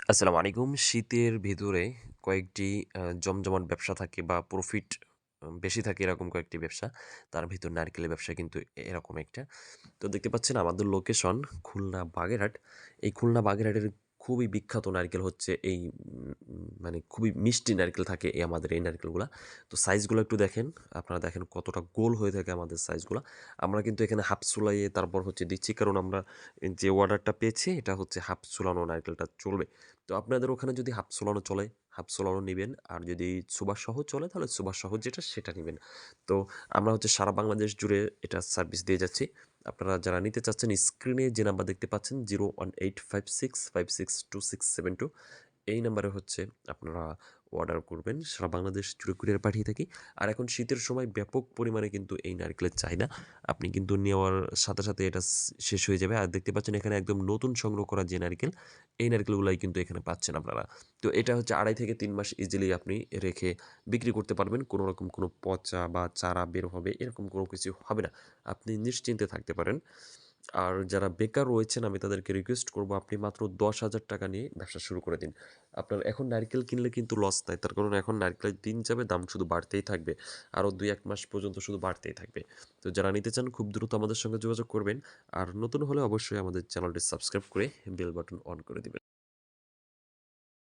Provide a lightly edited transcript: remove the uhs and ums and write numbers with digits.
আসসালামু আলাইকুম। শীতের ভেতরে কয়েকটি জমজমাট ব্যবসা থাকে বা প্রফিট বেশি থাকে এরকম কয়েকটি ব্যবসা। তার ভিতর নারকেলের ব্যবসা কিন্তু এরকম একটা। তো দেখতে পাচ্ছেন আমাদের লোকেশন খুলনা বাগেরহাট। এই খুলনা বাগেরহাটের খুবই বিখ্যাত নারকেল হচ্ছে এই মানে খুবই মিষ্টি নারকেল থাকে আমাদের এই নারকেলগুলা। তো সাইজগুলো একটু দেখেন, আপনারা দেখেন কতটা গোল হয়ে থাকে আমাদের সাইজগুলা। আমরা কিন্তু এখানে হাফ চুলাইয়ে তারপর হচ্ছে দিচ্ছি কারণ আমরা যে অর্ডারটা পেয়েছি এটা হচ্ছে হাফ চুলানো নারকেলটা চলবে। তো আপনাদের ওখানে যদি হাফ চুলানো চলে, হাফ চুলানো নিবেন। আর যদি সুবাস সহ চলে তাহলে সুবাস সহ যেটা সেটা নিবেন। তো আমরা হচ্ছে সারা বাংলাদেশ জুড়ে এটা সার্ভিস দিয়ে যাচ্ছি। আপনারা যারা নিতে চাচ্ছেন স্ক্রিনে যে নাম্বার দেখতে পাচ্ছেন 01856562672 এই নাম্বারে হচ্ছে আপনারা অর্ডার করবেন। সারা বাংলাদেশ জুড়ে কুরিয়ার পাঠিয়ে থাকি। আর এখন শীতের সময় ব্যাপক পরিমাণে কিন্তু এই নারকেলের চাহিদা। আপনি কিন্তু নেওয়ার সাথে, সাথে এটা শেষ হয়ে যাবে। আর দেখতে পাচ্ছেন এখানে একদম নতুন সংগ্রহ করা যে নারকেল, এই নারকেলগুলাই কিন্তু এখানে পাচ্ছেন আপনারা। তো এটা হচ্ছে ২.৫ থেকে ৩ মাস ইজিলি আপনি রেখে বিক্রি করতে পারবেন। কোনো রকম কোনো পচা বা চারা বের হবে এরকম কোনো কিছু হবে না। আপনি নিশ্চিন্তে থাকতে পারেন। আর যারা বেকার রয়েছেন আমি তাদেরকে রিকোয়েস্ট করব আপনি মাত্র ৳১০,০০০ নিয়ে ব্যবসা শুরু করে দিন। আপনার এখন নারকেল কিনলে কিন্তু লস নাই। তার কারণ এখন নারকেলের দিন যাবে দাম শুধু বাড়তেই থাকবে। আরও ২-১ মাস পর্যন্ত শুধু বাড়তেই থাকবে। তো যারা নিতে চান খুব দ্রুত আমাদের সঙ্গে যোগাযোগ করবেন। আর নতুন হলে অবশ্যই আমাদের চ্যানেলটি সাবস্ক্রাইব করে বেল বাটন অন করে দিবেন।